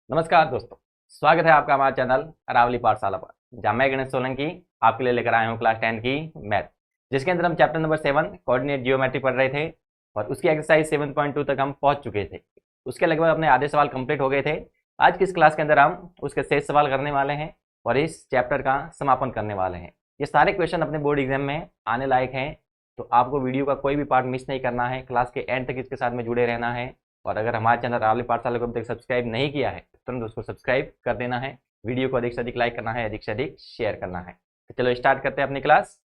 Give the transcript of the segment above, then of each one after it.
नमस्कार दोस्तों, स्वागत है आपका हमारे चैनल अरावली पाठशाला पर, जहाँ मैं गणेश सोलंकी आपके लिए लेकर आया हूँ क्लास 10 की मैथ, जिसके अंदर हम चैप्टर नंबर 7 कोऑर्डिनेट जियोमेट्री पढ़ रहे थे और उसकी एक्सरसाइज 7.2 तक हम पहुँच चुके थे। उसके लगभग अपने आधे सवाल कंप्लीट हो गए थे। आज की इस क्लास के अंदर हम उसके शेष सवाल करने वाले हैं और इस चैप्टर का समापन करने वाले हैं। ये सारे क्वेश्चन अपने बोर्ड एग्जाम में आने लायक हैं, तो आपको वीडियो का कोई भी पार्ट मिस नहीं करना है, क्लास के एंड तक इसके साथ में जुड़े रहना है। और अगर हमारे चैनल अरावली पाठशाला को अभी तक सब्सक्राइब नहीं किया है तो तुरंत उसको सब्सक्राइब कर देना है। वीडियो को अधिक से अधिक लाइक करना है, अधिक से अधिक शेयर करना है। तो चलो स्टार्ट करते हैं अपनी क्लास।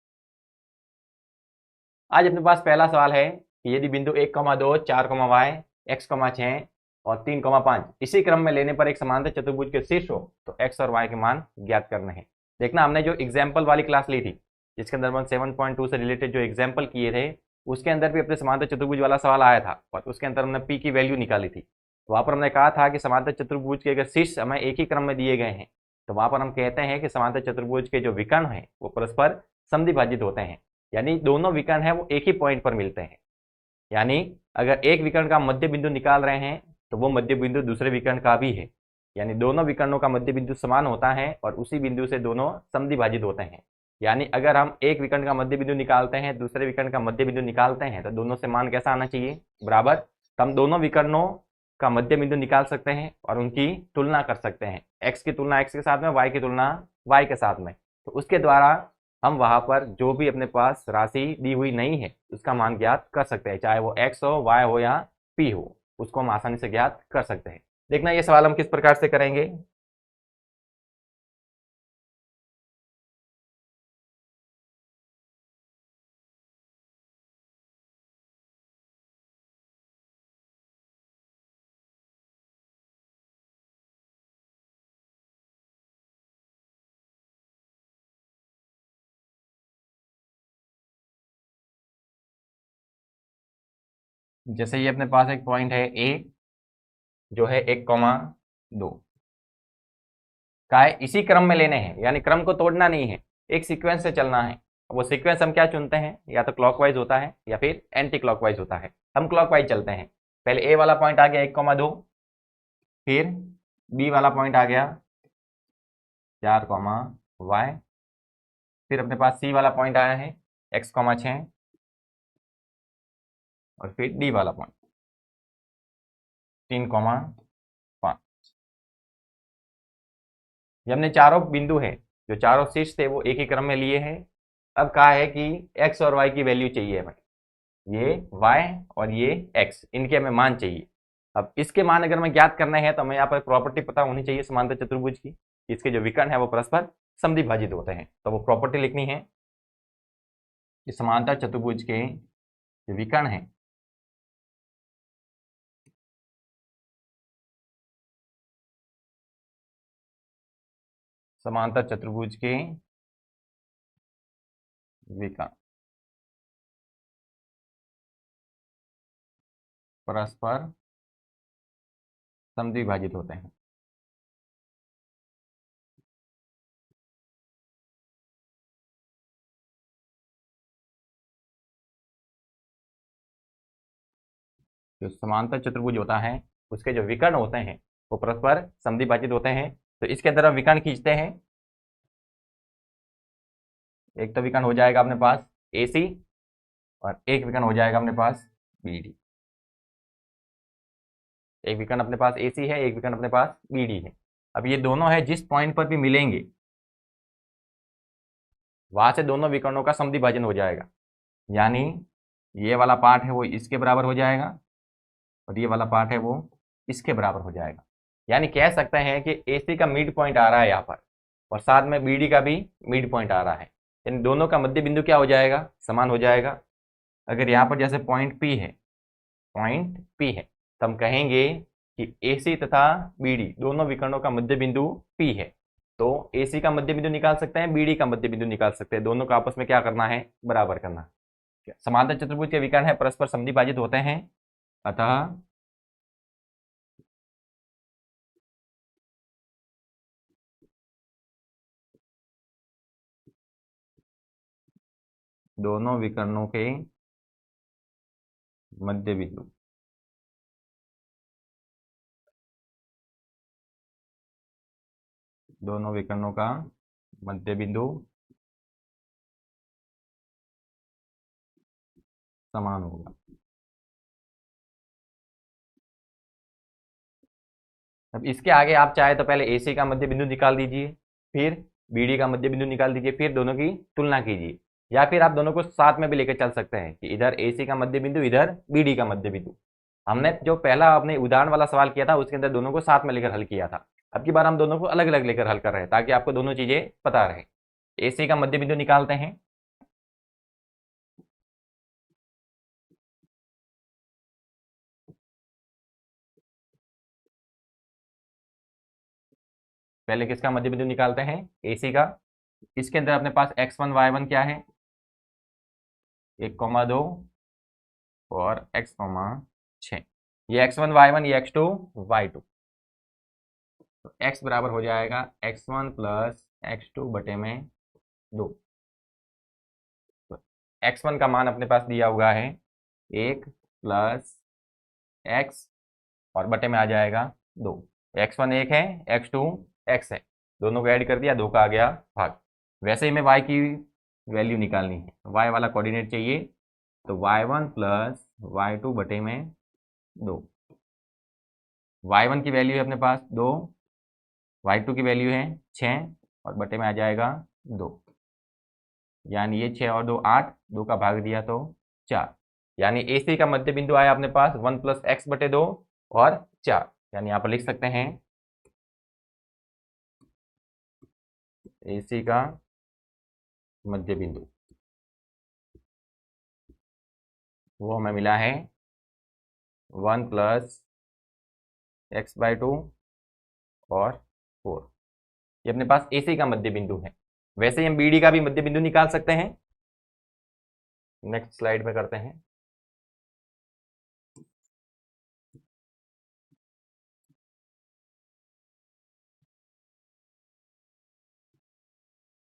आज अपने पास पहला सवाल है कि यदि बिंदु 1,2, 4,y, x,6 और 3,5 इसी क्रम में लेने पर एक समांतर चतुर्भुज के शीर्ष हो तो x और y के मान ज्ञात करने हैं। देखना, हमने जो एग्जाम्पल वाली क्लास ली थी जिसके अंदर हम 7.2 से रिलेटेड जो एग्जाम्पल किए थे उसके अंदर भी अपने समांतर चतुर्भुज वाला सवाल आया था और उसके अंदर हमने p की वैल्यू निकाली थी। तो वहां पर हमने कहा था कि समांतर चतुर्भुज के अगर शीर्ष हमें एक ही क्रम में दिए गए हैं तो वहां पर हम कहते हैं कि समांतर चतुर्भुज के जो विकर्ण हैं वो परस्पर समद्विभाजित होते हैं, यानी दोनों विकर्ण है वो एक ही पॉइंट पर मिलते हैं। यानी अगर एक विकर्ण का मध्य बिंदु निकाल रहे हैं तो वो मध्य बिंदु दूसरे विकर्ण का भी है, यानी दोनों विकर्णों का मध्य बिंदु समान होता है और उसी बिंदु से दोनों समद्विभाजित होते हैं। यानी अगर हम एक विकर्ण का मध्य बिंदु निकालते हैं, दूसरे विकर्ण का मध्य बिंदु निकालते हैं, तो दोनों से मान कैसा आना चाहिए? बराबर। तो हम दोनों विकर्णों का मध्य बिंदु निकाल सकते हैं और उनकी तुलना कर सकते हैं, एक्स की तुलना एक्स के साथ में, वाई की तुलना वाई के साथ में। तो उसके द्वारा हम वहां पर जो भी अपने पास राशि दी हुई नहीं है उसका मान ज्ञात कर सकते हैं, चाहे वो एक्स हो, वाई हो या पी हो, उसको हम आसानी से ज्ञात कर सकते हैं। देखना ये सवाल हम किस प्रकार से करेंगे। जैसे ये अपने पास एक पॉइंट है ए जो है 1,2 का है, इसी क्रम में लेने हैं, यानी क्रम को तोड़ना नहीं है, एक सीक्वेंस से चलना है। वो सीक्वेंस हम क्या चुनते हैं, या तो क्लॉकवाइज होता है या फिर एंटी क्लॉकवाइज होता है। हम क्लॉकवाइज चलते हैं। पहले ए वाला पॉइंट आ गया 1,2, फिर बी वाला पॉइंट आ गया 4,y, फिर अपने पास सी वाला पॉइंट आया है x,6 और फिर डी वाला पॉइंट 3,5। ये हमने चारों बिंदु है, जो चारों शीर्ष थे वो एक ही क्रम में लिए हैं। अब कहा है कि x और y की वैल्यू चाहिए हमें, ये y और ये x, इनके हमें मान चाहिए। अब इसके मान अगर हमें ज्ञात करना है तो हमें यहाँ पर प्रॉपर्टी पता होनी चाहिए समांतर चतुर्भुज की, इसके जो विकर्ण है वो परस्पर समद्विभाजित होते हैं। तो वो प्रॉपर्टी लिखनी है कि समांतर चतुर्भुज के जो विकर्ण है समांतर चतुर्भुज के विकर्ण परस्पर समद्विभाजित होते हैं। जो समांतर चतुर्भुज होता है उसके जो विकर्ण होते हैं वो परस्पर समद्विभाजित होते हैं। तो इसके अंदर हम विकर्ण खींचते हैं। एक तो विकर्ण हो जाएगा अपने पास ए सी और एक विकर्ण हो जाएगा अपने पास बी डी। एक विकर्ण अपने पास ए सी है, एक विकर्ण अपने पास बी डी है। अब ये दोनों है जिस पॉइंट पर भी मिलेंगे वहां से दोनों विकर्णों का समद्विभाजन हो जाएगा, यानी ये वाला पार्ट है वो इसके बराबर हो जाएगा और ये वाला पार्ट है वो इसके बराबर हो जाएगा। यानी कह सकते हैं कि ए सी का मिड पॉइंट आ रहा है यहाँ पर और साथ में बी डी का भी मिड पॉइंट आ रहा है, यानी दोनों का मध्य बिंदु क्या हो जाएगा? समान हो जाएगा। अगर यहाँ पर जैसे पॉइंट पी है तो हम कहेंगे कि ए सी तथा बी डी दोनों विकर्णों का मध्य बिंदु पी है। तो ए सी का मध्य बिंदु निकाल सकते हैं, बी डी का मध्य बिंदु निकाल सकते हैं, दोनों को आपस में क्या करना है? बराबर करना है। समांतर चतुर्भुज के विकर्ण है परस्पर समद्विभाजित होते हैं, अतः दोनों विकर्णों के मध्य बिंदु दोनों विकर्णों का मध्य बिंदु समान होगा। अब इसके आगे आप चाहे तो पहले AC का मध्य बिंदु निकाल दीजिए, फिर BD का मध्य बिंदु निकाल दीजिए, फिर दोनों की तुलना कीजिए, या फिर आप दोनों को साथ में भी लेकर चल सकते हैं कि इधर AC का मध्य बिंदु, इधर BD का मध्य बिंदु। हमने जो पहला अपने उदाहरण वाला सवाल किया था उसके अंदर दोनों को साथ में लेकर हल किया था। अब की बार हम दोनों को अलग अलग लेकर हल कर रहे हैं ताकि आपको दोनों चीजें पता रहे। AC का मध्य बिंदु निकालते हैं। पहले किसका मध्य बिंदु निकालते हैं? AC का। इसके अंदर अपने पास x1 y1 क्या है? 1,2 और x,6। ये x1 y1, ये x2 y2। तो x बराबर हो जाएगा x1 प्लस x2 बटे में 2। तो x1 का मान अपने पास दिया हुआ है 1 प्लस x और बटे में आ जाएगा 2। x1 1 है, x2 x है, दोनों को ऐड कर दिया, 2 का आ गया भाग। वैसे ही में y की वैल्यू निकालनी है, y वाला कोऑर्डिनेट चाहिए, तो y1 प्लस y2 बटे में 2। y1 की वैल्यू है अपने पास 2, y2 की वैल्यू है 6 और बटे में आ जाएगा 2, यानी ये 6 और 2 8, 2 का भाग दिया तो 4। यानी AC का मध्य बिंदु आया अपने पास 1 प्लस x बटे 2 और 4। यानी यहाँ पर लिख सकते हैं AC का मध्य बिंदु वो हमें मिला है 1 प्लस x बाई 2 और 4। ये अपने पास AC का मध्य बिंदु है। वैसे ही हम BD का भी मध्य बिंदु निकाल सकते हैं। नेक्स्ट स्लाइड में करते हैं।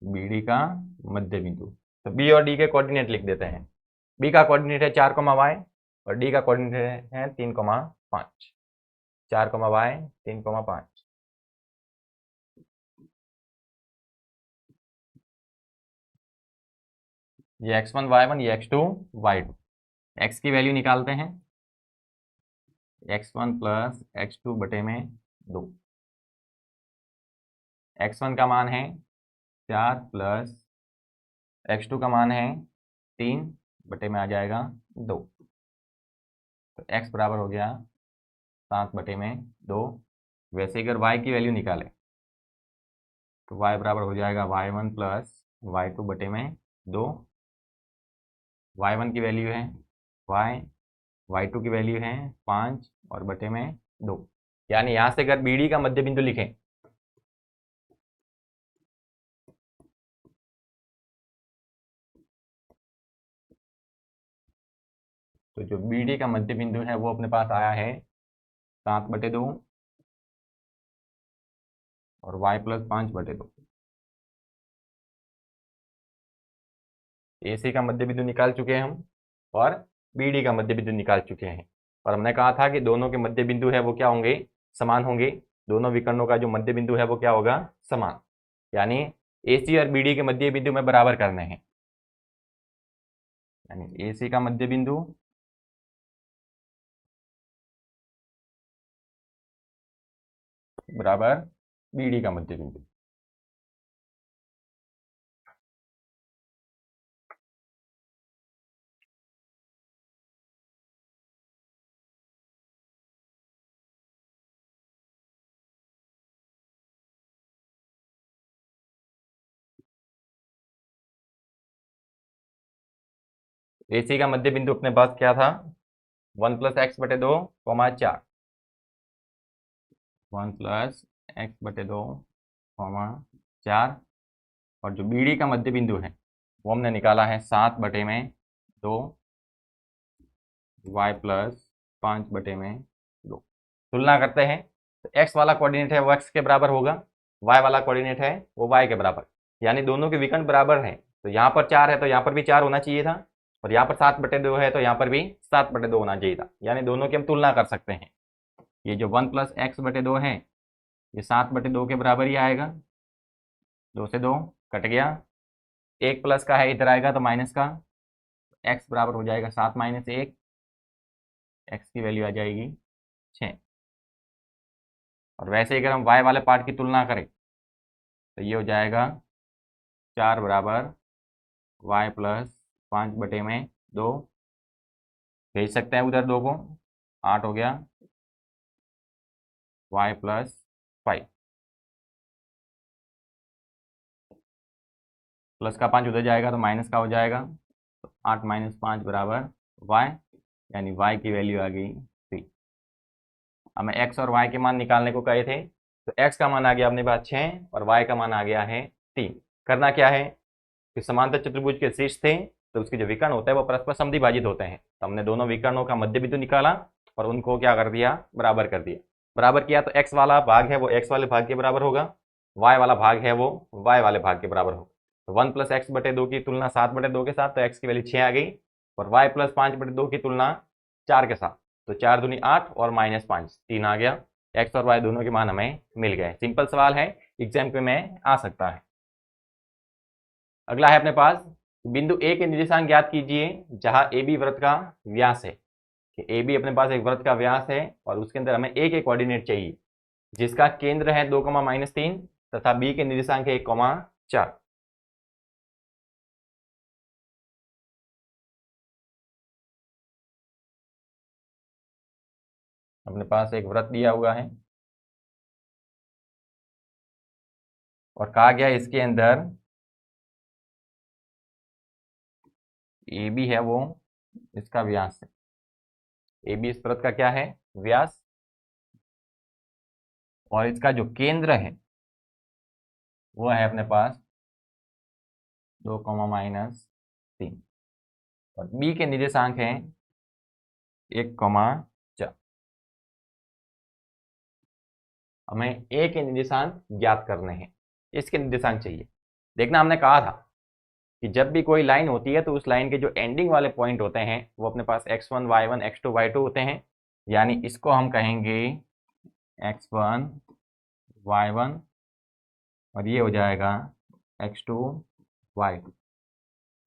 BD का मध्य बिंदु, तो B और D के कोऑर्डिनेट लिख देते हैं। B का कोऑर्डिनेट है 4, y और D का कोऑर्डिनेट है 3, 5। 4, y 3, 5। ये x1 y1, ये x2 y2। x की वैल्यू निकालते हैं, x1 प्लस x2 बटे में 2। x1 का मान है 4 प्लस x2 का मान है 3 बटे में आ जाएगा 2। तो x बराबर हो गया 7 बटे में 2। वैसे अगर y की वैल्यू निकालें तो y बराबर हो जाएगा y1 प्लस y2 बटे में 2। y1 की वैल्यू है y, y2 की वैल्यू है 5 और बटे में 2। यानी यहाँ से अगर BD का मध्य बिंदु लिखें तो जो BD का मध्य बिंदु है वो अपने पास आया है 7 बटे 2 और y प्लस 5 बटे 2। AC का मध्य बिंदु निकाल चुके हैं हम और BD का मध्य बिंदु निकाल चुके हैं। और हमने कहा था कि दोनों के मध्य बिंदु है वो क्या होंगे? समान होंगे। दोनों विकर्णों का जो मध्य बिंदु है वो क्या होगा? समान। यानी AC और BD के मध्य बिंदु में बराबर करने हैं। यानी AC का मध्य बिंदु बराबर BD का मध्य बिंदु। AC का मध्य बिंदु अपने पास क्या था? 1 प्लस x बटे 2, 4। 1 प्लस x बटे 2, 4। और जो BD का मध्य बिंदु है वो हमने निकाला है 7 बटे में 2, y प्लस 5 बटे में 2। तुलना करते हैं तो x वाला कोऑर्डिनेट है वो x के बराबर होगा, y वाला कोऑर्डिनेट है वो y के बराबर। यानी दोनों के विकर्ण बराबर हैं। तो यहाँ पर 4 है तो यहाँ पर भी 4 होना चाहिए था, और यहाँ पर 7 बटे 2 है तो यहाँ पर भी 7 बटे 2 होना चाहिए था। यानी दोनों की हम तुलना कर सकते हैं। ये जो 1 प्लस x बटे 2 है ये 7 बटे 2 के बराबर ही आएगा, 2 से 2 कट गया, एक प्लस का है इधर आएगा तो माइनस का, x बराबर हो जाएगा 7 माइनस 1, x की वैल्यू आ जाएगी 6। और वैसे ही अगर हम y वाले पार्ट की तुलना करें तो ये हो जाएगा 4 बराबर y प्लस 5/2, भेज सकते हैं उधर 2 को, 8 हो गया y प्लस 5, प्लस का 5 उधर जाएगा तो माइनस का हो जाएगा, तो 8 माइनस 5 बराबर y, यानी y की वैल्यू आ गई 3। हमें x और y के मान निकालने को कहे थे, तो x का मान आ गया अपने पास 6 और y का मान आ गया है 3। करना क्या है कि समांतर चतुर्भुज के शीर्ष थे तो उसके जो विकर्ण होते हैं वो परस्पर समद्विभाजित होते हैं, तो हमने दोनों विकर्णों का मध्य बिंदु निकाला और उनको क्या कर दिया, बराबर कर दिया। बराबर किया तो x वाला भाग है वो x वाले भाग के बराबर होगा, y वाला भाग है वो y वाले भाग के बराबर होगा। तो 1 प्लस एक्स बटे 2 की तुलना 7/2 के साथ, तो x की वैल्यू 6 आ गई, और y प्लस 5/2 की तुलना 4 के साथ, तो 4 दूनी 8 और माइनस 5 3 आ गया। x और y दोनों के मान हमें मिल गए। सिंपल सवाल है, एग्जाम में आ सकता है। अगला है अपने पास, बिंदु ए के निर्देशांक ज्ञात कीजिए जहां ए बी वृत्त का व्यास है। कि ए बी अपने पास एक वृत्त का व्यास है और उसके अंदर हमें ए के कोऑर्डिनेट चाहिए, जिसका केंद्र है 2, -3 तथा बी के निर्देशांक है 1, 4। अपने पास एक वृत्त दिया हुआ है और कहा गया इसके अंदर ए बी है वो इसका व्यास है। ए बी इस वृत्त का क्या है, व्यास, और इसका जो केंद्र है वो है अपने पास 2, -3 और बी के निर्देशांक हैं 1, 4। हमें ए के निर्देशांक ज्ञात करने हैं, इसके निर्देशांक चाहिए। देखना हमने कहा था कि जब भी कोई लाइन होती है तो उस लाइन के जो एंडिंग वाले पॉइंट होते हैं वो अपने पास x1 y1 x2 y2 होते हैं, यानी इसको हम कहेंगे x1 y1 और ये हो जाएगा x2 y2।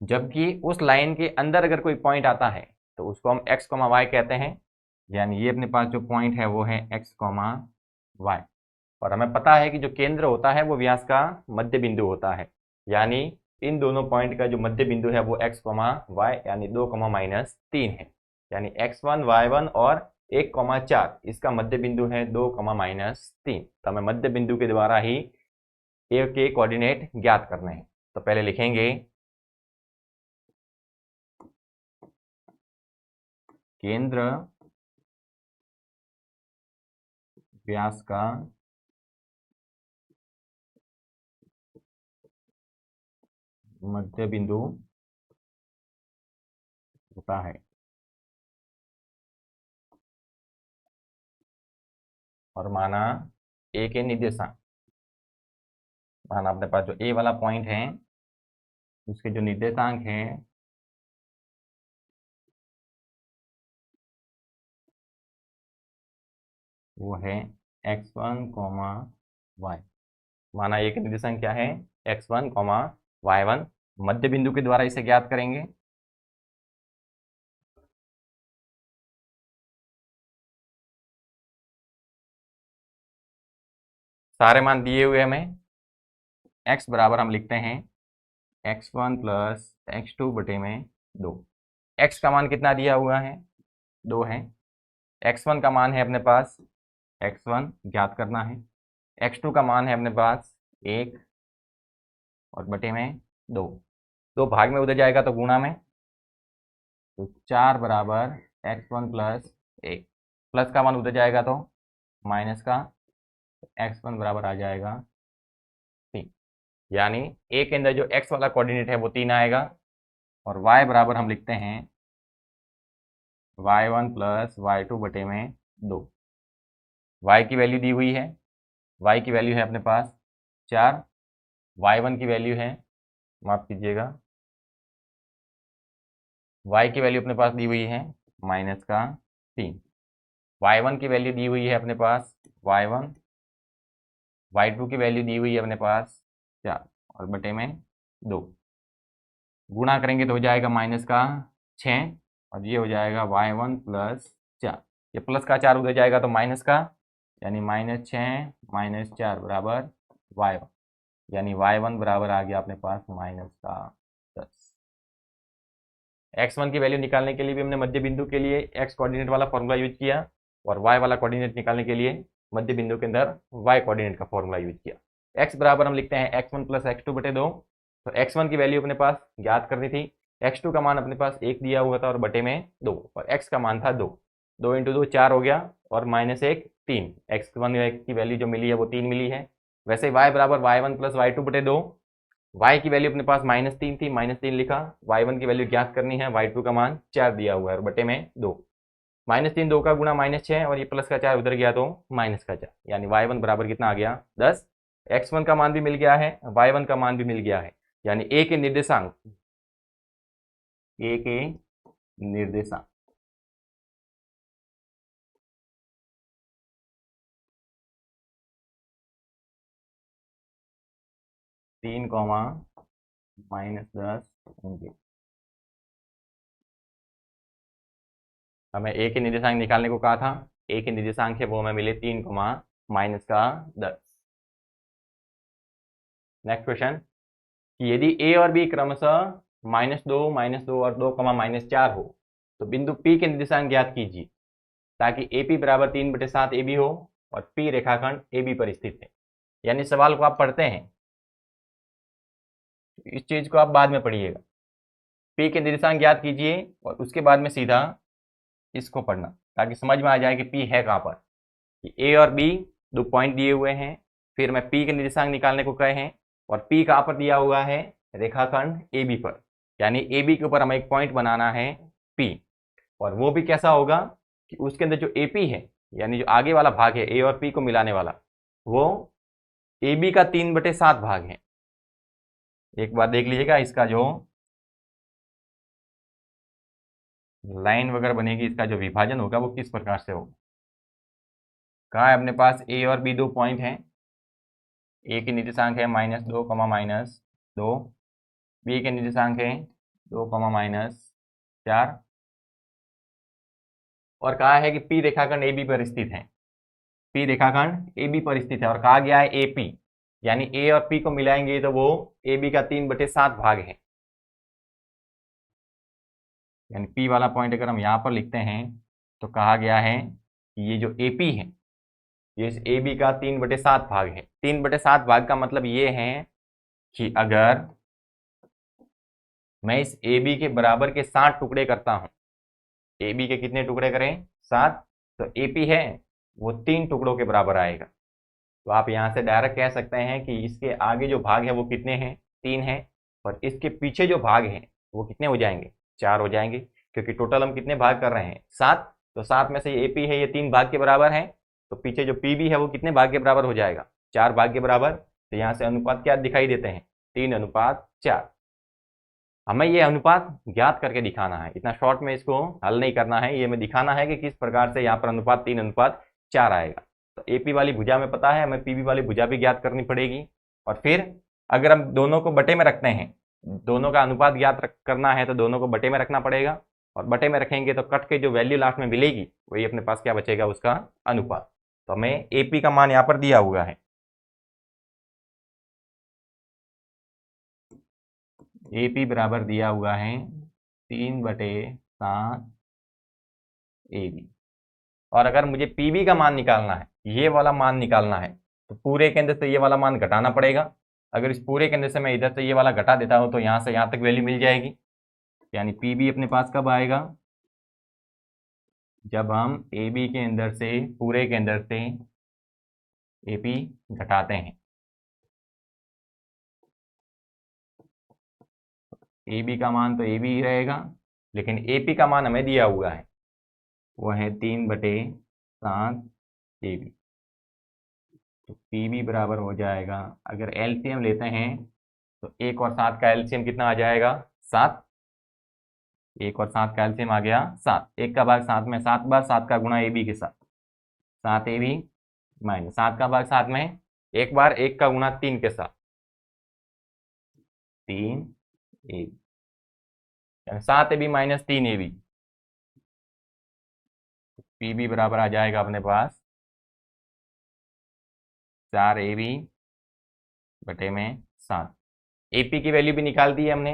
जबकि उस लाइन के अंदर अगर कोई पॉइंट आता है तो उसको हम x, y कहते हैं, यानी ये अपने पास जो पॉइंट है वो है x, y। और हमें पता है कि जो केंद्र होता है वो व्यास का मध्य बिंदु होता है, यानी इन दोनों पॉइंट का जो मध्य बिंदु है वो x, y यानी 2, -3 है, यानी x1 y1 और 1, 4 इसका मध्य बिंदु है 2, -3। तो हमें मध्य बिंदु के द्वारा ही ए के कोऑर्डिनेट ज्ञात करने हैं। तो पहले लिखेंगे केंद्र व्यास का मध्य बिंदु होता है, और माना ए के निर्देशांक, माना अपने पास जो ए वाला पॉइंट है उसके जो निर्देशांक हैं वो है x1, y। माना ए के निर्देशांक क्या है, x1, y1। मध्य बिंदु के द्वारा इसे ज्ञात करेंगे। सारे मान दिए हुए हमें, x बराबर हम लिखते हैं x1 प्लस x2/2। x का मान कितना दिया हुआ है, 2 है। x1 का मान है अपने पास x1 ज्ञात करना है, x2 का मान है अपने पास 1 और बटे में 2। 2 भाग में उधर जाएगा तो गुणा में, तो 4 बराबर x1 प्लस 1, प्लस का मान उधर जाएगा तो माइनस का, x1 बराबर आ जाएगा 3। यानी ए के अंदर जो x वाला कोऑर्डिनेट है वो 3 आएगा, और y बराबर हम लिखते हैं y1 प्लस y2/2। y की वैल्यू दी हुई है, y की वैल्यू है अपने पास 4, y1 की वैल्यू है, माफ कीजिएगा, y की वैल्यू अपने पास दी हुई है माइनस का 3, y1 की वैल्यू दी हुई है अपने पास y1, y2 की वैल्यू दी हुई है अपने पास 4। और बटे में 2, गुणा करेंगे तो हो जाएगा माइनस का 6 और ये हो जाएगा y1 प्लस 4, ये प्लस का 4 उधर जाएगा तो माइनस का, यानी -6 - 4 बराबर y1, यानी y1 बराबर आ गया अपने पास माइनस का 10। x1 की वैल्यू निकालने के लिए भी हमने मध्य बिंदु के लिए x कोऑर्डिनेट वाला फॉर्मूला यूज किया और y वाला कोऑर्डिनेट निकालने के लिए मध्य बिंदु के अंदर y कोऑर्डिनेट का फॉर्मूला यूज किया। x बराबर हम लिखते हैं x1 प्लस x2 बटे 2, तो x1 की वैल्यू अपने पास ज्ञात करनी थी, x2 का मान अपने पास 1 दिया हुआ था और बटे में 2 और x का मान था 2, 2 × 2 4 हो गया और -1 3, x1 की वैल्यू जो मिली है वो 3 मिली है। वैसे y बराबर y1 प्लस y2 बटे 2, y की वैल्यू अपने पास -3 थी, -3 लिखा, y1 की वैल्यू ज्ञात करनी है, y2 का मान 4 दिया हुआ है और बटे में 2, -3 2 का गुणा -6 और ये प्लस का 4 उधर गया तो माइनस का 4, यानी y1 बराबर कितना आ गया 10। x1 का मान भी मिल गया है, y1 का मान भी मिल गया है, यानी a के निर्देशांक 3, -10 होंगे। हमें a के निर्देशांक निकालने को कहा था, a के निर्देशांक है वो हमें मिले 3, -10। नेक्स्ट क्वेश्चन कि यदि a और b क्रमशः -2, -2 और 2, -4 हो तो बिंदु P के निर्देशांक ज्ञात कीजिए ताकि AP बराबर 3/7 AB हो और P रेखाखंड AB पर स्थित है। यानी सवाल को आप पढ़ते हैं, इस चीज को आप बाद में पढ़िएगा, P के निर्देशांक ज्ञात कीजिए और उसके बाद में सीधा इसको पढ़ना ताकि समझ में आ जाए कि P है कहाँ पर। कि A और B 2 पॉइंट दिए हुए हैं, फिर मैं P के निर्देशांक निकालने को कहे हैं और P कहाँ पर दिया हुआ है, रेखाखंड AB पर, यानी AB के ऊपर हमें एक पॉइंट बनाना है P, और वो भी कैसा होगा कि उसके अंदर जो AP है यानी जो आगे वाला भाग है A और P को मिलाने वाला, वो AB का 3/7 भाग है। एक बार देख लीजिएगा इसका जो लाइन वगैरह बनेगी, इसका जो विभाजन होगा वो किस प्रकार से होगा। कहाँ है अपने पास A और B 2 पॉइंट हैं, A के निर्देशांक है -2, -2, B के निर्देशांक है 2, -4 और कहा है कि P रेखाखंड AB पर स्थित है, P रेखाखंड AB पर स्थित है और कहा गया है AP, यानी A और P को मिलाएंगे तो वो AB का 3/7 भाग है, यानी P वाला पॉइंट अगर हम यहाँ पर लिखते हैं तो कहा गया है कि ये जो AP है ये इस AB का 3/7 भाग है। 3/7 भाग का मतलब ये है कि अगर मैं इस AB के बराबर के 7 टुकड़े करता हूं, AB के कितने टुकड़े करें 7, तो AP है वो 3 टुकड़ों के बराबर आएगा। तो आप यहाँ से डायरेक्ट कह सकते हैं कि इसके आगे जो भाग है वो कितने हैं 3 हैं और इसके पीछे जो भाग हैं वो कितने हो जाएंगे 4 हो जाएंगे, क्योंकि टोटल हम कितने भाग कर रहे हैं 7, तो 7 में से ये AP है ये 3 भाग के बराबर है, तो पीछे जो PB है वो कितने भाग के बराबर हो जाएगा 4 भाग के बराबर। तो यहाँ से अनुपात क्या दिखाई देते हैं 3:4। हमें ये अनुपात ज्ञात करके दिखाना है, इतना शॉर्ट में इसको हल नहीं करना है, ये हमें दिखाना है कि किस प्रकार से यहाँ पर अनुपात 3:4 आएगा। तो AP वाली भुजा में पता है, हमें PB वाली भुजा भी ज्ञात करनी पड़ेगी और फिर अगर हम दोनों को बटे में रखते हैं, दोनों का अनुपात ज्ञात करना है तो दोनों को बटे में रखना पड़ेगा और बटे में रखेंगे तो कट के जो वैल्यू लास्ट में मिलेगी वही अपने पास क्या बचेगा उसका अनुपात। तो हमें AP का मान यहाँ पर दिया हुआ है, AP बराबर दिया हुआ है 3/7 AB, और अगर मुझे PB का मान निकालना है, ये वाला मान निकालना है, तो पूरे के अंदर से ये वाला मान घटाना पड़ेगा। अगर इस पूरे के अंदर से मैं इधर से ये वाला घटा देता हूं तो यहाँ से यहाँ तक वैल्यू मिल जाएगी, यानी PB अपने पास कब आएगा जब हम AB के अंदर से पूरे के अंदर से AP घटाते हैं। AB का मान तो AB ही रहेगा, लेकिन AP का मान हमें दिया हुआ है वो है 3/7 AB, तो PB बराबर हो जाएगा, अगर LCM लेते हैं तो 1 और 7 का LCM कितना आ जाएगा 7, 1 और 7 का LCM आ गया 7, 1 का भाग 7 में 7 बार, 7 का गुणा AB के साथ 7 AB माइनस 7 का भाग 7 में 1 बार, 1 का गुणा 3 के साथ 3 AB, 7 AB minus 3 AB, PB बराबर आ जाएगा अपने पास 4AB बटे में 7। AP की वैल्यू भी निकाल दी है हमने,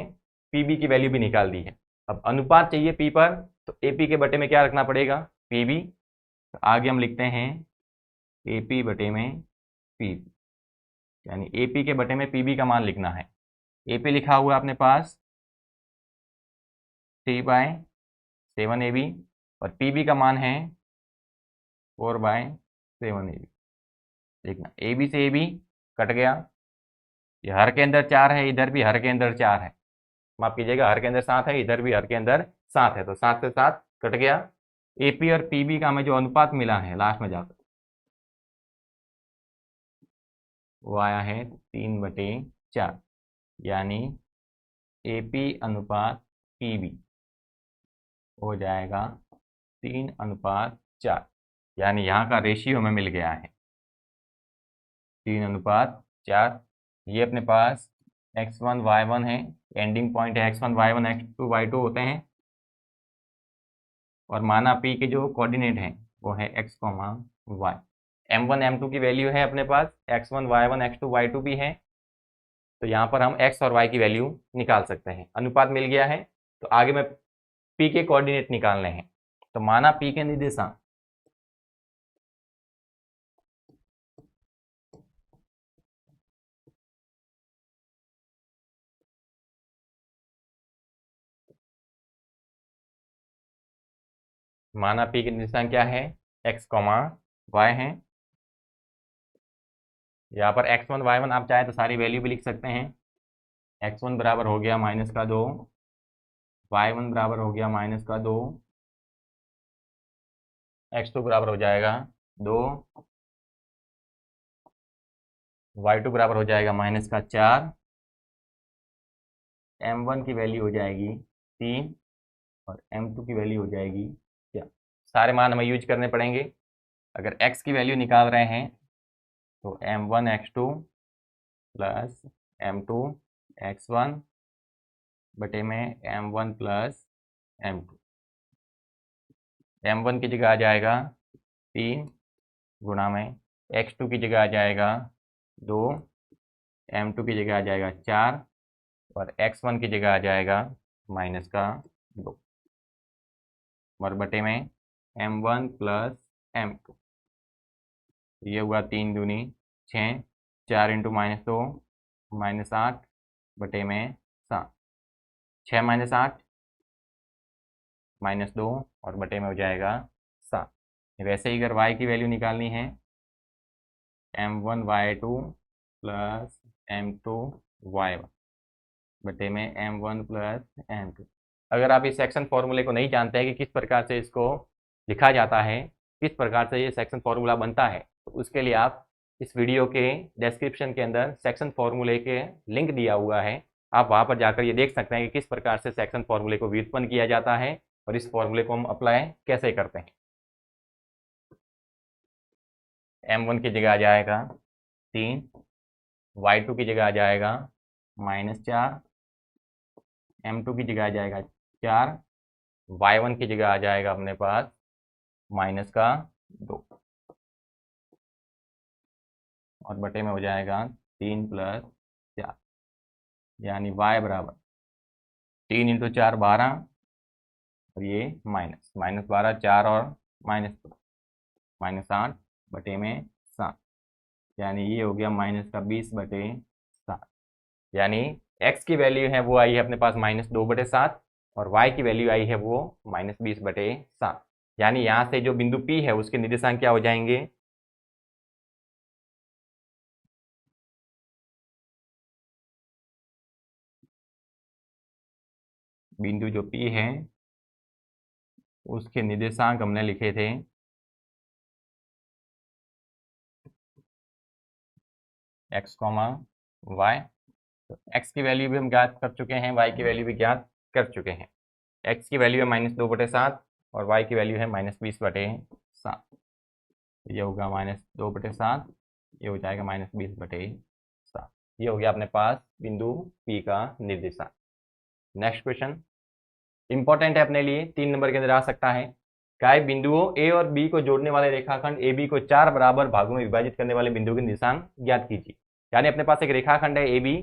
PB की वैल्यू भी निकाल दी है। अब अनुपात चाहिए P पर, तो AP के बटे में क्या रखना पड़ेगा, PB। तो आगे हम लिखते हैं AP बटे में PB, यानी AP के बटे में PB का मान लिखना है। AP लिखा हुआ अपने पास 3/7AB और PB का मान है 4/7AB। देखना AB से AB कट गया, ये हर के अंदर 4 है, इधर भी हर के अंदर 4 है, माफ कीजिएगा हर के अंदर 7 है, इधर भी हर के अंदर 7 है, तो 7 से 7 कट गया। AP और PB का हमें जो अनुपात मिला है लास्ट में जाकर, वो आया है 3/4, यानी AP अनुपात PB हो जाएगा 3/4, यानी यहाँ का रेशियो हमें मिल गया है 3/4। ये अपने पास x1 y1 है, एंडिंग पॉइंट है x1 y1 x2 y2 होते हैं, और माना P के जो कोऑर्डिनेट हैं वो है x, y। m1 m2 की वैल्यू है अपने पास, x1 y1 x2 y2 भी है, तो यहाँ पर हम x और y की वैल्यू निकाल सकते हैं। अनुपात मिल गया है, तो आगे में P के कोऑर्डिनेट निकालने हैं। तो माना P के निर्देशांक माना P के निर्देशांक क्या है, x, y है। यहाँ पर x1 y1 आप चाहे तो सारी वैल्यू भी लिख सकते हैं। x1 बराबर हो गया -2, y1 बराबर हो गया -2, x2 बराबर हो जाएगा 2, y2 बराबर हो जाएगा -4, m1 की वैल्यू हो जाएगी 3 और m2 की वैल्यू हो जाएगी क्या, सारे मान हमें यूज करने पड़ेंगे। अगर x की वैल्यू निकाल रहे हैं तो m1 x2 plus m2 x1 बटे में m1 प्लस m2। m1 की जगह आ जाएगा 3 गुणा में x2 की जगह आ जाएगा 2, m2 की जगह आ जाएगा 4 और x1 की जगह आ जाएगा -2 और बटे में m1 प्लस m2। ये हुआ 3 दूनी 6, 4 × -2 -8 बटे में 7, 6 - 8 -2 और बटे में हो जाएगा 7। वैसे ही अगर y की वैल्यू निकालनी है m1 y2 plus m2 y1 बटे में m1 प्लस m2। अगर आप इस सेक्शन फॉर्मूले को नहीं जानते हैं कि किस प्रकार से इसको लिखा जाता है, किस प्रकार से ये सेक्शन फॉर्मूला बनता है, तो उसके लिए आप इस वीडियो के डिस्क्रिप्शन के अंदर सेक्शन फॉर्मूले के लिंक दिया हुआ है, आप वहाँ पर जाकर ये देख सकते हैं कि किस प्रकार से सेक्शन फॉर्मूले को व्युत्पन्न किया जाता है और इस फॉर्मूले को हम अप्लाई कैसे करते हैं। m1 की जगह आ जाएगा 3, y2 की जगह आ जाएगा -4, m2 की जगह आ जाएगा 4, y1 की जगह आ जाएगा अपने पास -2 और बटे में हो जाएगा 3 + 4, यानी y बराबर 3 × 4 12 और ये -12 4 और -2 -8 बटे में 7, यानी ये हो गया -20/7। यानी x की वैल्यू है वो आई है अपने पास -2/7 और y की वैल्यू आई है वो -20/7। यानी यहाँ से जो बिंदु P है उसके निर्देशांक क्या हो जाएंगे, बिंदु जो P है उसके निर्देशांक हमने लिखे थे x, y। तो x की वैल्यू भी हम ज्ञात कर चुके हैं, y की वैल्यू भी ज्ञात कर चुके हैं। x की वैल्यू है -2/7 और y की वैल्यू है -20/7। ये होगा -2/7, ये हो जाएगा -20/7। ये हो गया अपने पास बिंदु P का निर्देशांक। नेक्स्ट क्वेश्चन इंपॉर्टेंट है अपने लिए, 3 नंबर के अंदर आ सकता है। काय बिंदुओं ए और बी को जोड़ने वाले रेखाखंड ए बी को 4 बराबर भागों में विभाजित करने वाले बिंदु के निर्देशांक ज्ञात कीजिए। यानी अपने पास एक रेखाखंड है ए बी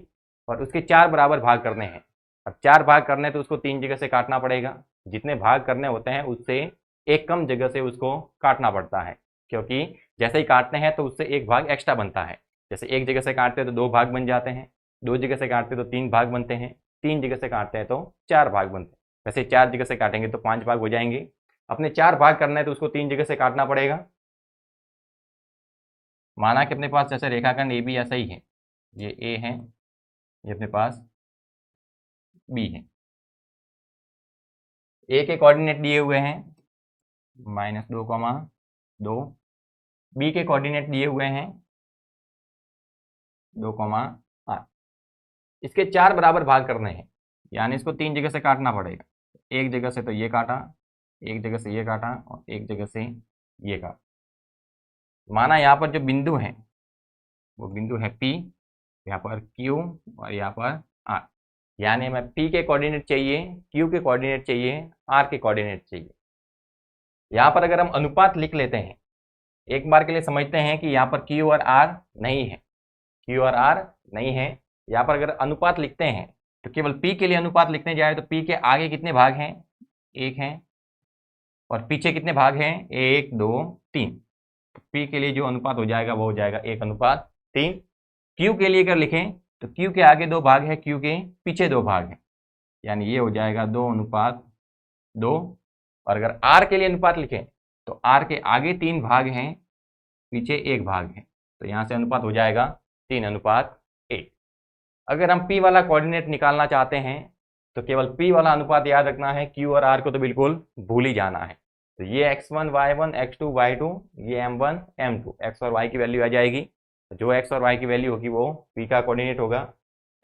और उसके 4 बराबर भाग करने हैं। अब 4 भाग करने तो उसको 3 जगह से काटना पड़ेगा। जितने भाग करने होते हैं उससे एक कम जगह से उसको काटना पड़ता है, क्योंकि जैसे ही काटते हैं तो उससे एक भाग एक्स्ट्रा बनता है। जैसे एक जगह से काटते हैं तो 2 भाग बन जाते हैं, 2 जगह से काटते हैं तो 3 भाग बनते हैं, 3 जगह से काटते हैं तो 4 भाग बनते हैं। वैसे 4 जगह से काटेंगे तो 5 भाग हो जाएंगे। अपने 4 भाग करना है तो उसको 3 जगह से काटना पड़ेगा। माना कि अपने पास जैसे रेखाखंड ए बी ऐसा ही है, ये ए है, ये अपने पास बी है। ए के कोऑर्डिनेट दिए हुए हैं -2,2, बी के कोऑर्डिनेट दिए हुए हैं 2,8। इसके 4 बराबर भाग करने हैं, यानी इसको 3 जगह से काटना पड़ेगा। एक जगह से तो ये काटा, एक जगह से ये काटा और एक जगह से ये काटा। माना यहाँ पर जो बिंदु है वो बिंदु है P, यहाँ पर Q और यहाँ पर R। यानी हमें P के कोऑर्डिनेट चाहिए, Q के कोऑर्डिनेट चाहिए, R के कोऑर्डिनेट चाहिए। यहाँ पर अगर हम अनुपात लिख लेते हैं, एक बार के लिए समझते हैं कि यहाँ पर Q और R नहीं है, Q और R नहीं है। यहाँ पर अगर अनुपात लिखते हैं तो केवल P के लिए अनुपात लिखने जाए तो P के आगे कितने भाग हैं, 1 हैं, और पीछे कितने भाग हैं, 1 2 3। तो P के लिए जो अनुपात हो जाएगा वो हो जाएगा 1:3। Q के लिए अगर लिखें तो Q के आगे 2 भाग है, Q के पीछे 2 भाग हैं, यानी ये हो जाएगा 2:2। और अगर R के लिए अनुपात लिखें तो R के आगे 3 भाग हैं, पीछे 1 भाग है, तो यहाँ से अनुपात हो जाएगा 3:1। अगर हम P वाला कोऑर्डिनेट निकालना चाहते हैं तो केवल P वाला अनुपात याद रखना है, Q और R को तो बिल्कुल भूल ही जाना है। तो ये x1 y1 x2 y2, ये m1 m2, x और y की वैल्यू आ जाएगी। जो x और y की वैल्यू होगी वो P का कोऑर्डिनेट होगा।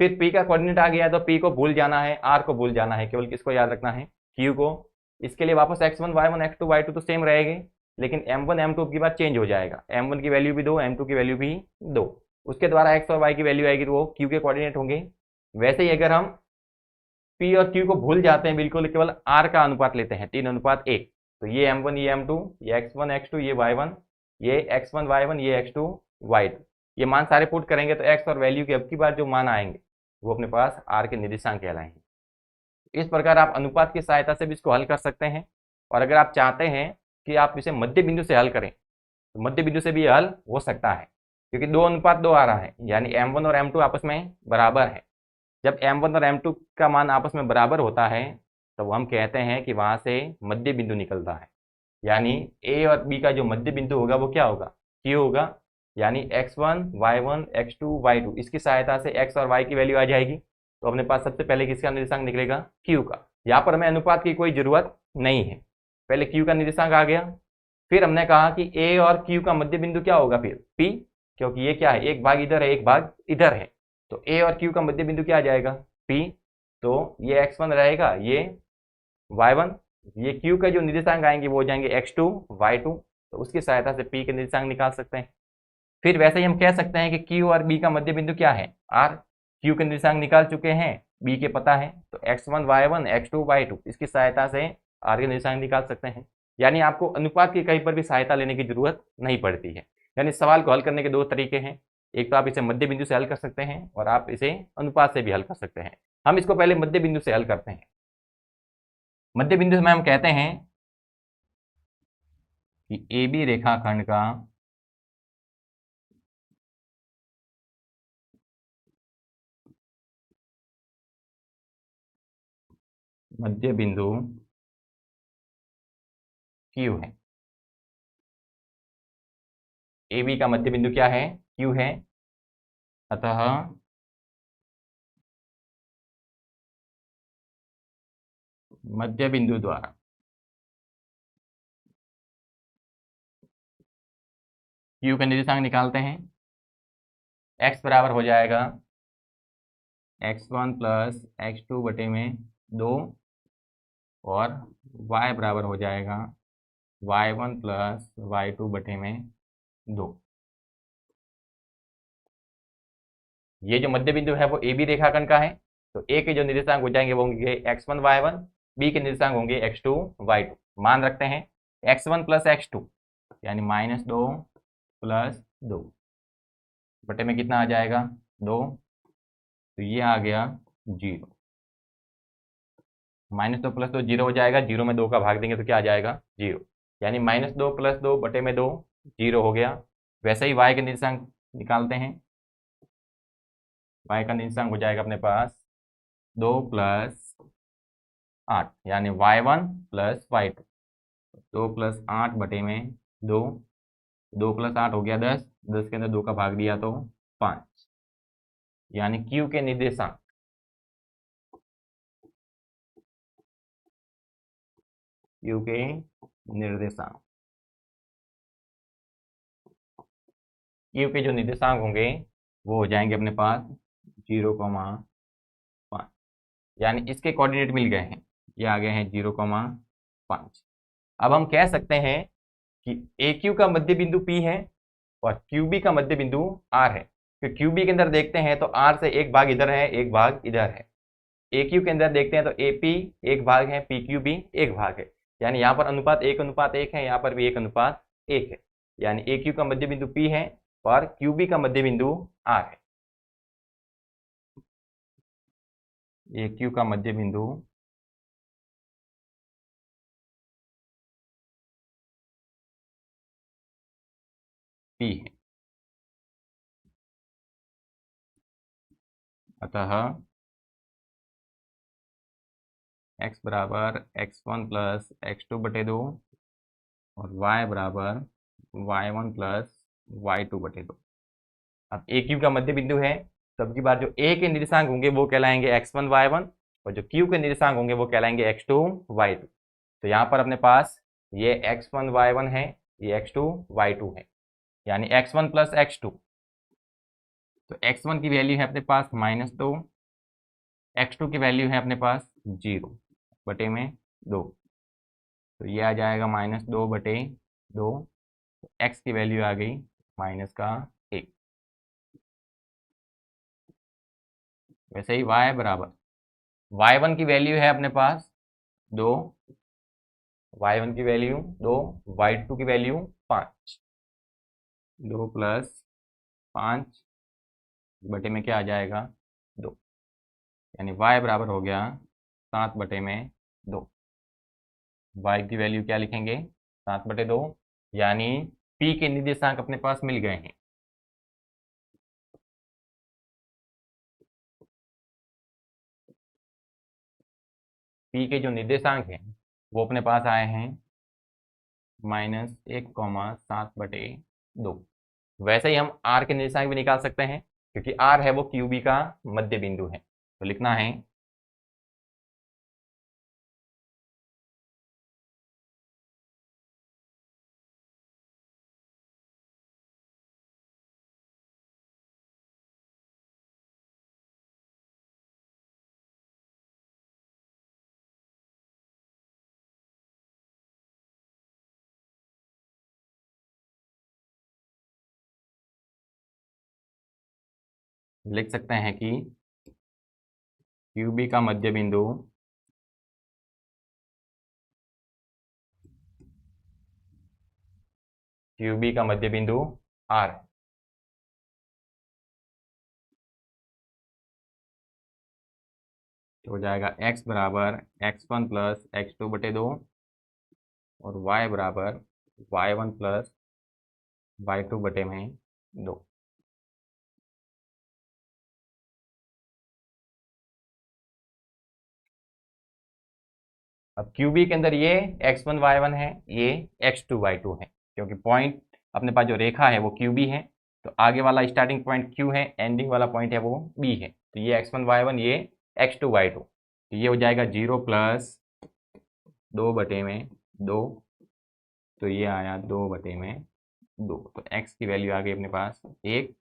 फिर P का कोऑर्डिनेट आ गया तो P को भूल जाना है, R को भूल जाना है, केवल किसको याद रखना है, Q को। इसके लिए वापस x1 y1 x2 y2 तो सेम रहेंगे, लेकिन m1 m2 की बात चेंज हो जाएगा। m1 की वैल्यू भी 2, m2 की वैल्यू भी 2। उसके द्वारा x और y की वैल्यू आएगी तो वो Q के कोऑर्डिनेट होंगे। वैसे ही अगर हम P और Q को भूल जाते हैं बिल्कुल, केवल R का अनुपात लेते हैं 3:1, तो ये m1 ये m2, ये x1 x2 ये y1, ये x1 y1 ये x2 y2। ये मान सारे पुट करेंगे तो x और वैल्यू के अब की बार जो मान आएंगे वो अपने पास R के निर्देशांक कहलाएंगे। इस प्रकार आप अनुपात की सहायता से भी इसको हल कर सकते हैं। और अगर आप चाहते हैं कि आप इसे मध्य बिंदु से हल करें तो मध्य बिंदु से भी हल हो सकता है, क्योंकि 2:2 आ रहा है, यानी m1 और m2 आपस में बराबर है। जब m1 और m2 का मान आपस में बराबर होता है तो हम कहते हैं कि वहां से मध्य बिंदु निकलता है। यानी a और b का जो मध्य बिंदु होगा वो क्या होगा, q होगा। यानी x1 y1 x2 y2, इसकी सहायता से x और y की वैल्यू आ जाएगी। तो अपने पास सबसे पहले किसका निर्देशांक निकलेगा, q का। यहाँ पर हमें अनुपात की कोई जरूरत नहीं है, पहले q का निर्देशांक आ गया। फिर हमने कहा कि a और q का मध्य बिंदु क्या होगा, फिर p, क्योंकि ये क्या है, एक भाग इधर है एक भाग इधर है, तो a और q का मध्य बिंदु क्या आ जाएगा, p। तो ये x1 रहेगा, ये y1, ये q का जो निर्देशांक आएंगे वो हो जाएंगे x2 y2। तो उसकी सहायता से p के निर्देशांक निकाल सकते हैं। फिर वैसे ही हम कह सकते हैं कि q और b का मध्य बिंदु क्या है, r। q के निर्देशांक निकाल चुके हैं, b के पता है, तो x1 y1 x2 y2, इसकी सहायता से r के निर्देशांक निकाल सकते हैं। यानी आपको अनुपात की कहीं पर भी सहायता लेने की जरूरत नहीं पड़ती है। यानी सवाल को हल करने के 2 तरीके हैं, एक तो आप इसे मध्य बिंदु से हल कर सकते हैं और आप इसे अनुपात से भी हल कर सकते हैं। हम इसको पहले मध्य बिंदु से हल करते हैं। मध्य बिंदु में हम कहते हैं कि ए बी रेखाखंड का मध्य बिंदु Q है। ए बी का मध्य बिंदु क्या है, Q है। अतः मध्य बिंदु द्वारा Q का निर्देशांक निकालते हैं। x बराबर हो जाएगा x1 प्लस x2 बटे में 2, और y बराबर हो जाएगा y1 प्लस y2 बटे में 2। ये जो मध्य बिंदु है वो ए बी रेखाखंड का है, तो ए के जो निर्देशांक हो जाएंगे वो होंगे x1 y1, बी के निर्देशांक होंगे x2 y2। मान रखते हैं x1 प्लस x2 यानी -2 प्लस 2 बटे में कितना आ जाएगा 2, तो ये आ गया 0। -2 प्लस 2 0 हो जाएगा, 0 में 2 का भाग देंगे तो क्या आ जाएगा 0, यानी -2 प्लस 2 बटे में 2 0 हो गया। वैसे ही y के निर्देशांक निकालते हैं, y का निर्देशांक हो जाएगा अपने पास 2 प्लस 8 यानी y1 प्लस y2, 2 प्लस 8 बटे में 2, 2 प्लस 8 हो गया 10, 10 के अंदर 2 का भाग दिया तो 5, यानी q के निर्देशांक q के निर्देशांक q के जो निर्देशांक होंगे वो हो जाएंगे अपने पास 0,5, यानी इसके कोऑर्डिनेट मिल गए हैं, ये आ गए हैं 0,5। अब हम कह सकते हैं कि AQ का मध्य बिंदु P है और QB का मध्य बिंदु R है। तो QB के अंदर देखते हैं तो R से एक भाग इधर है, एक भाग इधर है। AQ के अंदर देखते हैं तो AP एक भाग है, PQB एक भाग है, यानी यहाँ पर अनुपात 1:1 है, यहाँ पर भी 1:1 है, यानी AQ का मध्य बिंदु P है और QB का मध्य बिंदु R है। AQ का मध्य बिंदु P है, अतः x बराबर x1 प्लस x2 बटे 2 और y बराबर y1 प्लस y2 बटे 2। अब AQ का मध्य बिंदु है, तब की बार जो A के निर्देशांक होंगे वो कहलाएंगे x1 y1 और जो Q के निर्देशांक होंगे वो कहलाएंगे x2 y2। तो यहाँ पर अपने पास ये x1 y1 है, ये x2 y2 है, यानी x1 प्लस x2, तो x1 की वैल्यू है अपने पास -2, x2 की वैल्यू है अपने पास 0 बटे में 2, तो ये आ जाएगा -2 बटे 2, तो x की वैल्यू आ गई -1। वैसे ही y बराबर y1 की वैल्यू है अपने पास 2, y1 की वैल्यू 2, y2 की वैल्यू 5, 2 प्लस 5 बटे में क्या आ जाएगा 2, यानी y बराबर हो गया 7 बटे में 2। y की वैल्यू क्या लिखेंगे 7 बटे 2, यानी p के निर्देशांक अपने पास मिल गए हैं। p के जो निर्देशांक हैं वो अपने पास आए हैं -1,7 बटे 2। वैसे ही हम r के निर्देशांक भी निकाल सकते हैं, क्योंकि r है वो QB का मध्य बिंदु है, तो लिखना है लिख सकते हैं कि QB का मध्य बिंदु QB का मध्य बिंदु R है। तो हो जाएगा x बराबर x1 प्लस x2 बटे 2 और y बराबर y1 प्लस y2 बटे में 2। अब QB के अंदर ये x1 y1 है, ये x2 y2 है, क्योंकि पॉइंट अपने पास जो रेखा है वो QB है, तो आगे वाला स्टार्टिंग पॉइंट Q है, एंडिंग वाला पॉइंट है वो B है, तो ये x1 y1, ये x2 y2, तो ये हो जाएगा 0 प्लस 2 बटे में 2, तो ये आया 2 बटे में 2, तो x की वैल्यू आ गई अपने पास 1।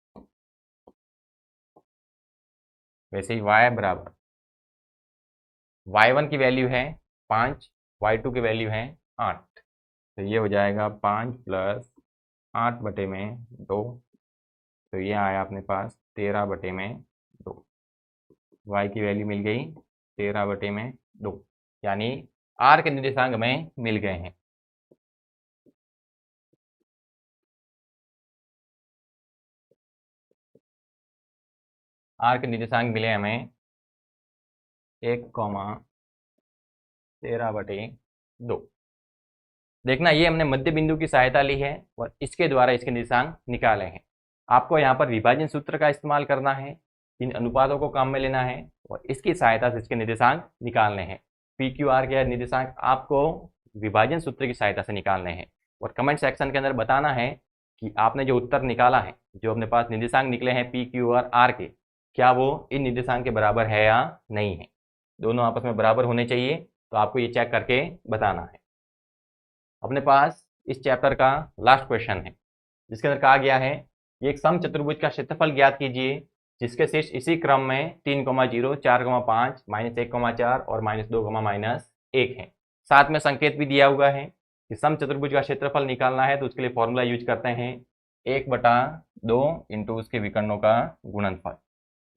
वैसे ही y बराबर y1 की वैल्यू है 5, y2 की वैल्यू है 8, तो ये हो जाएगा 5 प्लस 8 बटे में 2, तो ये आया अपने पास 13 बटे में y की वैल्यू मिल गई 13/2, यानी r के निर्देशांक में मिल गए हैं। r के निर्देशांक मिले हमें 1,13/2। देखना, ये हमने मध्य बिंदु की सहायता ली है और इसके द्वारा इसके निर्देशांक निकाले हैं। आपको यहाँ पर विभाजन सूत्र का इस्तेमाल करना है, इन अनुपातों को काम में लेना है और इसकी सहायता से इसके निर्देशांक निकालने हैं। पी क्यू आर के निर्देशांक आपको विभाजन सूत्र की सहायता से निकालने हैं और कमेंट सेक्शन के अंदर बताना है कि आपने जो उत्तर निकाला है, जो अपने पास निर्देशांक निकले हैं पी क्यू आर आर के, क्या वो इन निर्देशांक के बराबर है या नहीं है। दोनों आपस में बराबर होने चाहिए, तो आपको ये चेक करके बताना है। अपने पास इस चैप्टर का लास्ट क्वेश्चन है, जिसके अंदर कहा गया है कि एक समचतुर्भुज का क्षेत्रफल ज्ञात कीजिए जिसके शीर्ष इसी क्रम में 3,0, 4,5, -1,4 और -2, -1 है। साथ में संकेत भी दिया हुआ है कि समचतुर्भुज का क्षेत्रफल निकालना है तो उसके लिए फॉर्मूला यूज करते हैं 1/2 इंटू उसके विकर्णों का गुणनफल,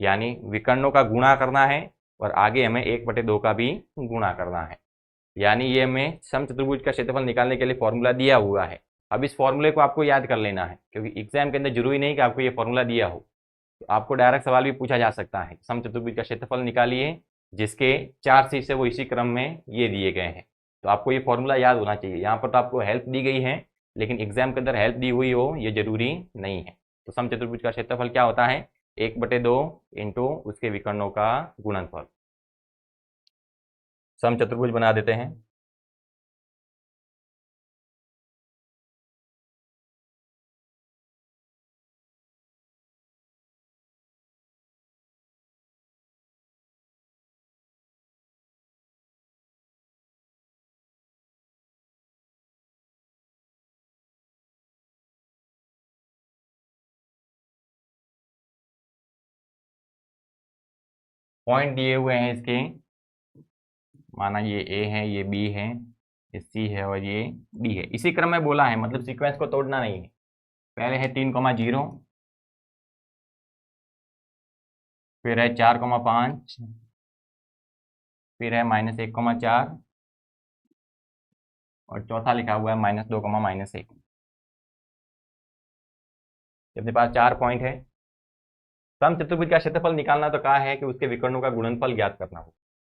यानी विकर्णों का गुणा करना है और आगे हमें 1/2 का भी गुणा करना है। यानी ये हमें समचतुर्भुज का क्षेत्रफल निकालने के लिए फॉर्मूला दिया हुआ है। अब इस फॉर्मूले को आपको याद कर लेना है, क्योंकि एग्जाम के अंदर जरूरी नहीं कि आपको ये फॉर्मूला दिया हो, तो आपको डायरेक्ट सवाल भी पूछा जा सकता है। समचतुर्भुज का क्षेत्रफल निकालिए जिसके 4 शीर्ष है वो इसी क्रम में ये दिए गए हैं, तो आपको ये फॉर्मूला याद होना चाहिए। यहाँ पर तो आपको हेल्प दी गई है, लेकिन एग्जाम के अंदर हेल्प दी हुई हो ये जरूरी नहीं है। तो समचतुर्भुज का क्षेत्रफल क्या होता है, 1/2 इंटू उसके विकर्णों का गुणनफल। समचतुर्भुज बना देते हैं। पॉइंट दिए हुए हैं इसके, माना ये ए है, ये बी है, ये सी है और ये डी है। इसी क्रम में बोला है, मतलब सीक्वेंस को तोड़ना नहीं है। पहले है 3,0, फिर है 4,5, फिर है -1,4 और चौथा लिखा हुआ है -2, -1। अपने पास 4 पॉइंट है। समचतुर्भुज का क्षेत्रफल निकालना तो कहा है कि उसके विकर्णों का गुणनफल ज्ञात करना हो,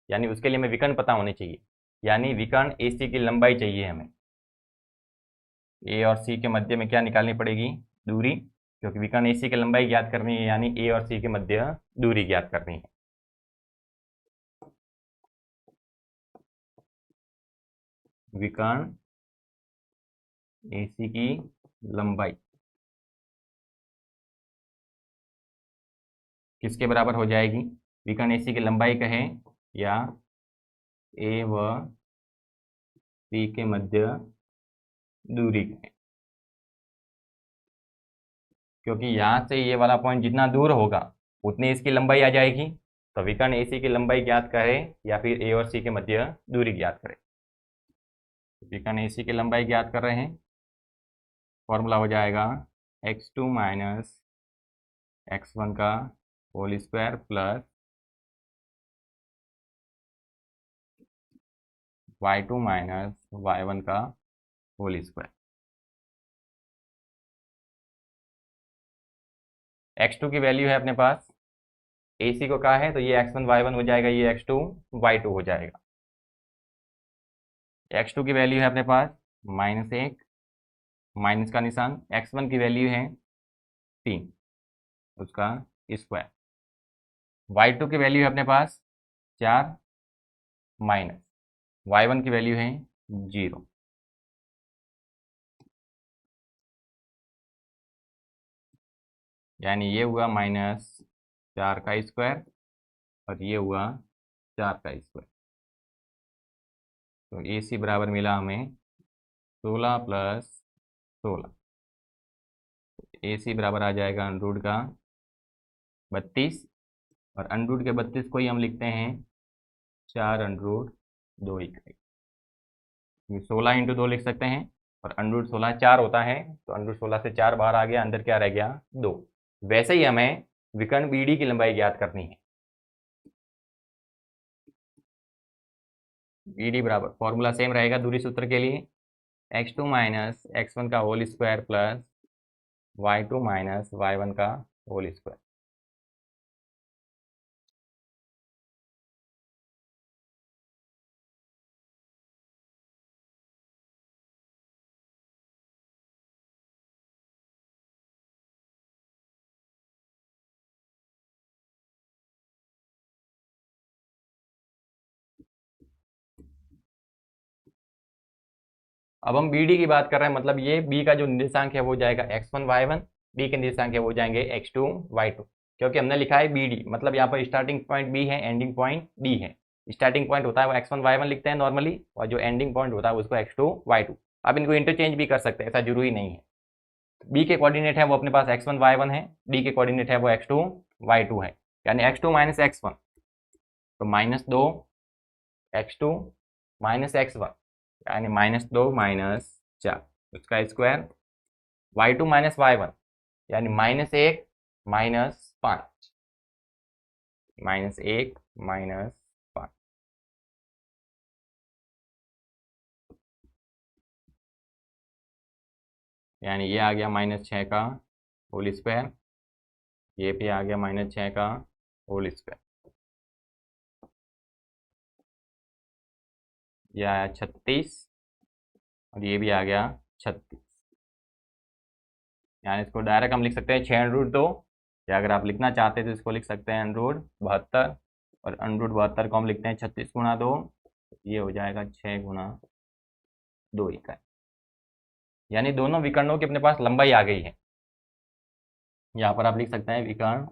यानी उसके लिए हमें विकर्ण पता होने चाहिए, यानी विकर्ण AC की लंबाई चाहिए हमें। ए और सी के मध्य में क्या निकालनी पड़ेगी, दूरी, क्योंकि विकर्ण AC की लंबाई ज्ञात करनी है, यानी ए और सी के मध्य दूरी ज्ञात करनी है। विकर्ण AC की लंबाई किसके बराबर हो जाएगी, विकर्ण AC की लंबाई कहें या ए व सी के मध्य दूरी कहें, क्योंकि यहाँ से ये वाला पॉइंट जितना दूर होगा उतनी इसकी लंबाई आ जाएगी। तो विकर्ण AC की लंबाई ज्ञात करें या फिर ए और सी के मध्य दूरी ज्ञात करें। विकर्ण AC की लंबाई ज्ञात कर रहे हैं, फॉर्मूला हो जाएगा x2 - x1 का whole square plus y2 - y1 का होल स्क्वायर। x2 की वैल्यू है अपने पास, AC को कहा है तो ये x1 y1 हो जाएगा, ये x2 y2 हो जाएगा। x2 की वैल्यू है अपने पास -1, माइनस का निशान, x1 की वैल्यू है 3, उसका स्क्वायर, y2 की वैल्यू है अपने पास 4, माइनस y1 की वैल्यू है 0। यानी ये हुआ -4 का स्क्वायर और ये हुआ 4 का स्क्वायर। तो AC बराबर मिला हमें 16 + 16। AC बराबर आ जाएगा √ का 32 और √ के 32 को ही हम लिखते हैं 4√2 इकाई। 16 × 2 लिख सकते हैं और √16 4 होता है, तो √16 से 4 बाहर आ गया, अंदर क्या रह गया 2। वैसे ही हमें विकर्ण BD की लंबाई ज्ञात करनी है। बी डी बराबर, फॉर्मूला सेम रहेगा दूरी सूत्र के लिए, x2 माइनस x1 का whole square plus y2 minus y1 का होल स्क्वायर। अब हम बी डी की बात कर रहे हैं, मतलब ये बी का जो निर्देशांक है वो जाएगा x1 y1, डी के निर्देशांक है वो जाएंगे x2 y2, क्योंकि हमने लिखा है बी डी, मतलब यहाँ पर स्टार्टिंग पॉइंट बी है, एंडिंग पॉइंट डी है। स्टार्टिंग पॉइंट होता है वो x1 y1 लिखते हैं नॉर्मली, और जो एंडिंग पॉइंट होता है उसको x2 y2। अब इनको इंटरचेंज भी कर सकते हैं, ऐसा जरूरी नहीं है। बी के कोऑर्डिनेट है वो अपने पास x1 y1 है, डी के कोऑर्डिनेट है वो x2 y2 है, यानी x2 माइनस x1 तो -2 x2 माइनस x1 यानी -2 माइनस 4 उसका स्क्वायर, y2 माइनस y1 यानी -1 माइनस 5, -1 माइनस 5, यानी ये आ गया -6 का होल स्क्वायर, ये भी आ गया -6 का होल स्क्वायर, ये आया 36 और ये भी आ गया 36। यानी इसको डायरेक्ट हम लिख सकते हैं 6√2, या अगर आप लिखना चाहते हैं तो इसको लिख सकते हैं √72, और √72 को हम लिखते हैं 36 गुणा 2, ये हो जाएगा 6 गुणा 2 इकाई। यानी दोनों विकर्णों की अपने पास लंबाई आ गई है। यहाँ पर आप लिख सकते हैं विकर्ण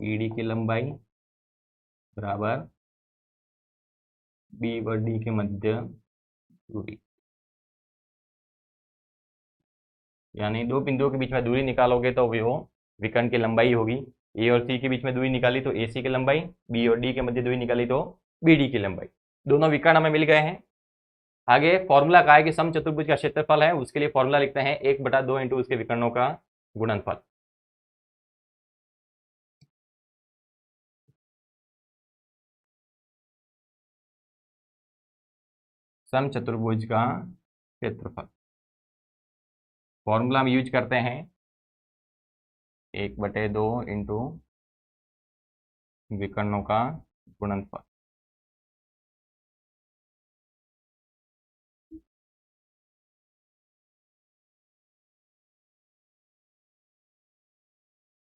BD की लंबाई बराबर B व D के मध्य दूरी, यानी दो बिंदुओं के बीच में दूरी निकालोगे तो वो विकर्ण की लंबाई होगी। ए और सी के बीच में दूरी निकाली तो AC की लंबाई, बी और डी के मध्य दूरी निकाली तो BD की लंबाई। दोनों विकर्ण हमें मिल गए हैं। आगे फॉर्मूला का है कि समचतुर्भुज का क्षेत्रफल है, उसके लिए फॉर्मूला लिखते हैं 1/2 इंटू उसके विकर्णों का गुणनफल। समचतुर्भुज का क्षेत्रफल फॉर्मूला हम यूज करते हैं 1/2 इंटू विकर्णों का गुणनफल।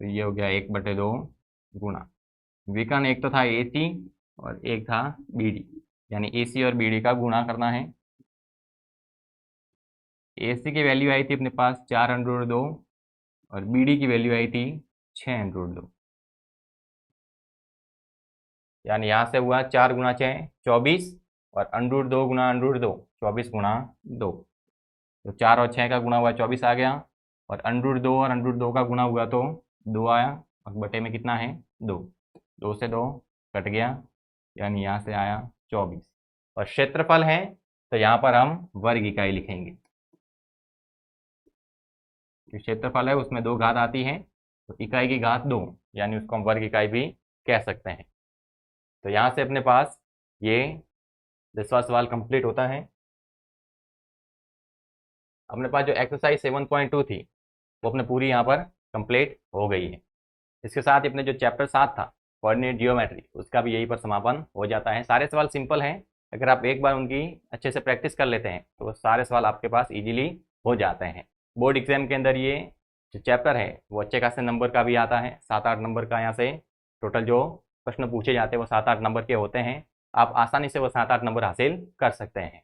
तो ये हो गया 1/2 गुणा विकर्ण, एक तो था AC और एक था BD, यानी AC और BD का गुणा करना है। AC की वैल्यू आई थी अपने पास 4√2 और BD की वैल्यू आई थी 6√2, यानी यहाँ से हुआ 4 गुणा 6 24 और √2 गुणा √2 24 गुणा 2, तो 4 और 6 का गुणा हुआ 24 आ गया, और √2 और √2 का गुणा हुआ तो 2 आया, और बटे में कितना है 2, 2 से 2 कट गया, यानी यहाँ से आया 24। और क्षेत्रफल है तो यहाँ पर हम वर्ग इकाई लिखेंगे, क्षेत्रफल है उसमें 2 घात आती है तो इकाई की घात 2, यानी उसको हम वर्ग इकाई भी कह सकते हैं। तो यहाँ से अपने पास ये 10वां सवाल कंप्लीट होता है। अपने पास जो एक्सरसाइज 7.2 थी वो अपने पूरी यहाँ पर कंप्लीट हो गई है। इसके साथ ही अपने जो चैप्टर 7 था कोऑर्डिनेट जियोमेट्री, उसका भी यहीं पर समापन हो जाता है। सारे सवाल सिंपल हैं, अगर आप एक बार उनकी अच्छे से प्रैक्टिस कर लेते हैं तो सारे सवाल आपके पास इजीली हो जाते हैं। बोर्ड एग्जाम के अंदर ये जो चैप्टर है वो अच्छे खासे नंबर का भी आता है, 7-8 नंबर का। यहाँ से टोटल जो प्रश्न पूछे जाते हैं वो 7-8 नंबर के होते हैं, आप आसानी से वो 7-8 नंबर हासिल कर सकते हैं।